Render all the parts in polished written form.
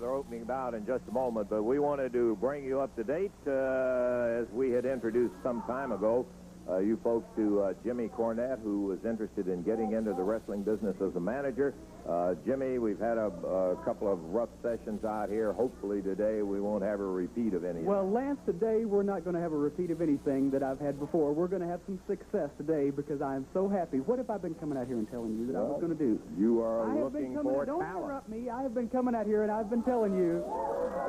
They're opening bout in just a moment, but we wanted to bring you up to date as we had introduced some time ago. You folks to Jimmy Cornette, who was interested in getting into the wrestling business as a manager. Jimmy, we've had a couple of rough sessions out here. Hopefully today we won't have a repeat of any. Well, Lance, today we're not going to have a repeat of anything that I've had before. We're going to have some success today because I am so happy. What have I been coming out here and telling you that I was going to do? You are looking for Don't talent. interrupt me. I have been coming out here and I've been telling you.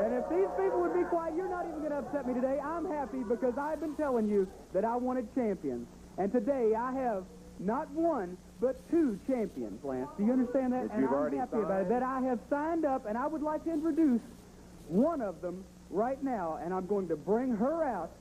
And if these people would be quiet, you're not even going to upset me today. I'm happy because I've been telling you that I wanted champions. And today I have not one, but two champions, Lance. Do you understand that? And I'm happy about it. That I have signed up, and I would like to introduce one of them right now, and I'm going to bring her out.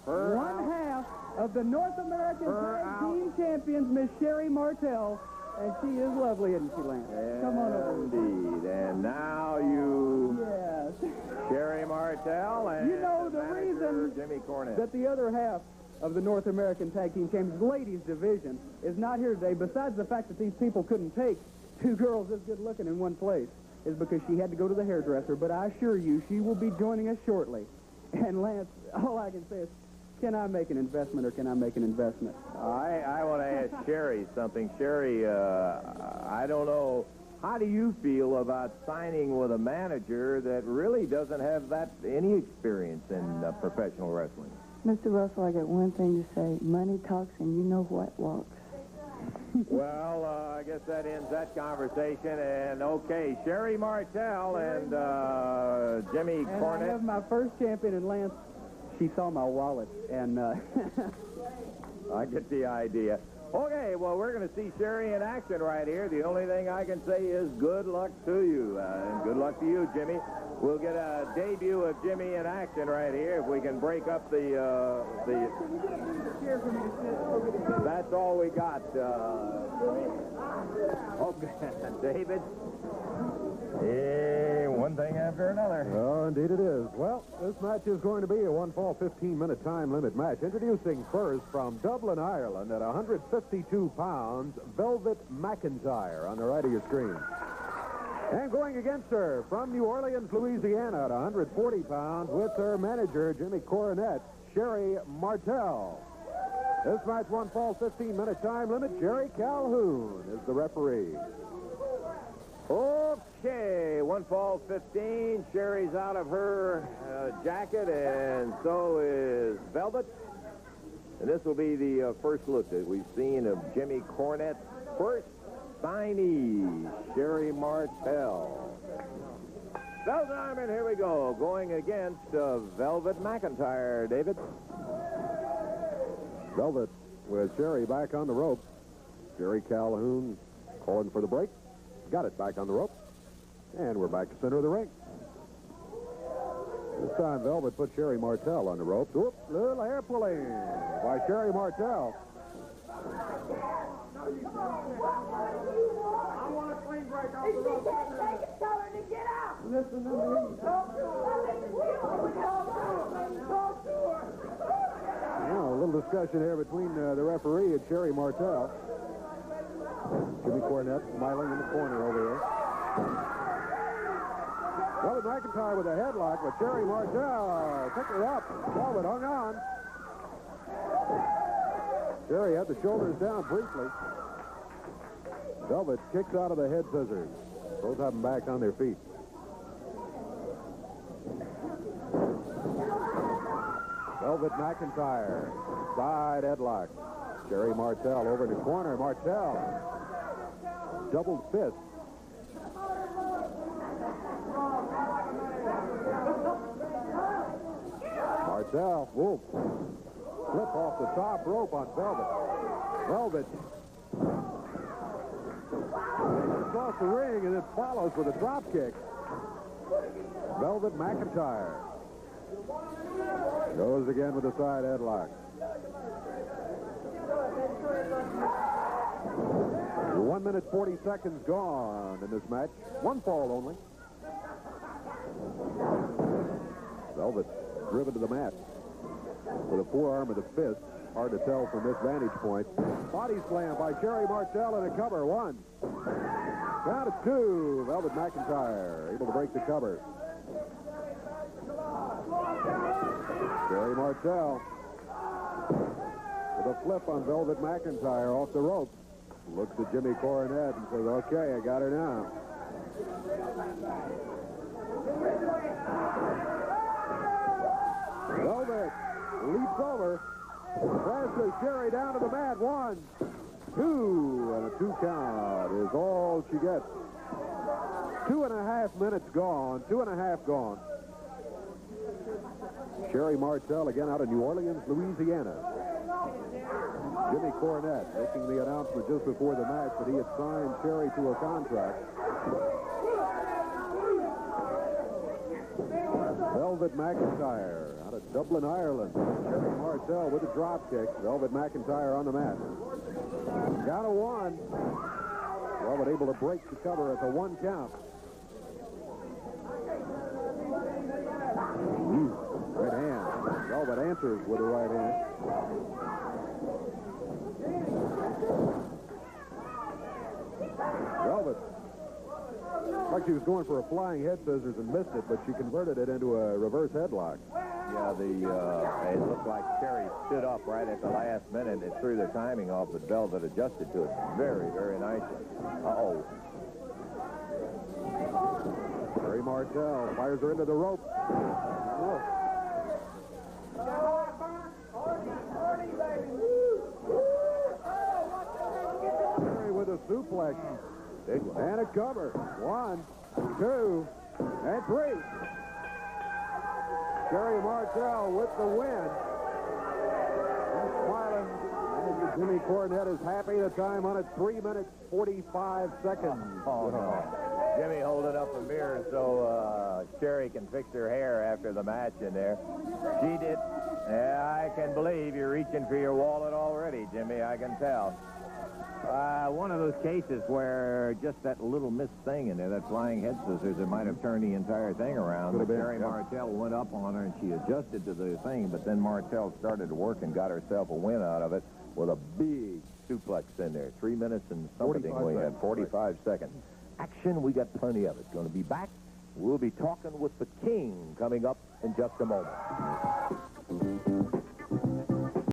One half of the North American Tag Team Champions, Miss Sherri Martel. And she is lovely, isn't she, Lance? Come on over. Indeed. And now you... Yes. Sherri Martel and you know the reason Jimmy Cornette. that the other half of the North American Tag Team Champions ladies division is not here today, besides the fact that these people couldn't take two girls this good looking in one place, is because she had to go to the hairdresser. But I assure you, she will be joining us shortly. And Lance, all I can say is, can I make an investment or can I make an investment? I want to ask Sherri something. Sherri, I don't know, how do you feel about signing with a manager that really doesn't have any experience in professional wrestling? Mr. Russell, I got one thing to say. Money talks and you know what walks. Well, I guess that ends that conversation. And, okay, Sherri Martel and Jimmy Cornette. I have my first champion, and Lance, she saw my wallet. And I get the idea. Okay, well, we're going to see Sherri in action right here. The only thing I can say is good luck to you. And good luck to you, Jimmy. We'll get a debut of Jimmy in action right here if we can break up the that's all we got, okay, David. Yeah, one thing after another. Oh, indeed it is. Well, this match is going to be a one-fall 15-minute time limit match. Introducing first from Dublin, Ireland, at 152 pounds, Velvet McIntyre on the right of your screen. And going against her from New Orleans, Louisiana, at 140 pounds, with her manager, Jimmy Cornette, Sherri Martel. This match one fall 15-minute time limit. Jerry Calhoun is the referee. Okay, one fall 15. Sherri's out of her jacket, and so is Velvet. And this will be the first look that we've seen of Jimmy Cornette's first signee, Sherri Martel. Bell time, and here we go. Going against Velvet McIntyre, David. Velvet with Sherri back on the rope. Jerry Calhoun calling for the break. Got it back on the rope. And we're back to center of the ring. This time Velvet put Sherri Martel on the rope. Whoop, little hair pulling by Sherri Martel. I want a clean break off the rope. If she can't take it, tell her to get out. listen to me. Talk to her. Well, a little discussion here between the referee and Sherri Martel. Jimmy Cornette smiling in the corner over here. Velvet McIntyre with a headlock, but Sherri Martel picked her up. Velvet hung on. Sherri had the shoulders down briefly. Velvet kicks out of the head scissors. Both have them back on their feet. Velvet McIntyre, side headlock. Sherri Martel over in the corner. Martel, doubled fist. Martel, whoop. Flip off the top rope on Velvet. Velvet across the ring and then follows with a drop kick. Velvet McIntyre goes again with a side headlock. 1 minute 40 seconds gone in this match. One fall only. Velvet driven to the mat with a forearm of the fist. Hard to tell from this vantage point. Body slam by Sherri Martel and a cover. 1. Count of 2. Velvet McIntyre able to break the cover. Sherri Martel with a flip on Velvet McIntyre off the ropes. Looks at Jimmy Cornette and says, okay, I got her now. Velvet leaps over. Passes Sherri down to the mat. 1, 2, and a 2 count is all she gets. 2.5 minutes gone. 2.5 gone. Sherri Martel again out of New Orleans, Louisiana. Jimmy Cornette making the announcement just before the match that he had signed Sherri to a contract. Velvet McIntyre out of Dublin, Ireland. Sherri Martel with a drop kick. Velvet McIntyre on the mat. Count of 1. Velvet able to break the cover at the 1 count. Right hand. Velvet answers with the right hand. Velvet. Like she was going for a flying head scissors and missed it, but she converted it into a reverse headlock. Yeah, it looked like Sherri stood up right at the last minute. It threw the timing off, but Velvet adjusted to it very, very nicely. Uh-oh. Sherri Martel fires her into the rope. Sherri with a suplex. And a cover. 1, 2, and 3. Sherri Martel with the win. And smiling. Jimmy Cornette is happy. The time on it, 3 minutes, 45 seconds. Oh, no. Jimmy holding up a mirror so Sherri can fix her hair after the match in there. She did. Yeah, I can believe you're reaching for your wallet already, Jimmy. I can tell. One of those cases where just that little missed thing in there, that flying head scissors, it might have turned the entire thing around. But Sherri Martel went up on her and she adjusted to the thing, but then Martel started to work and got herself a win out of it with a big suplex in there. 3 minutes and something. We had 45 seconds. Action, we got plenty of it. Going to be back. We'll be talking with the King coming up in just a moment.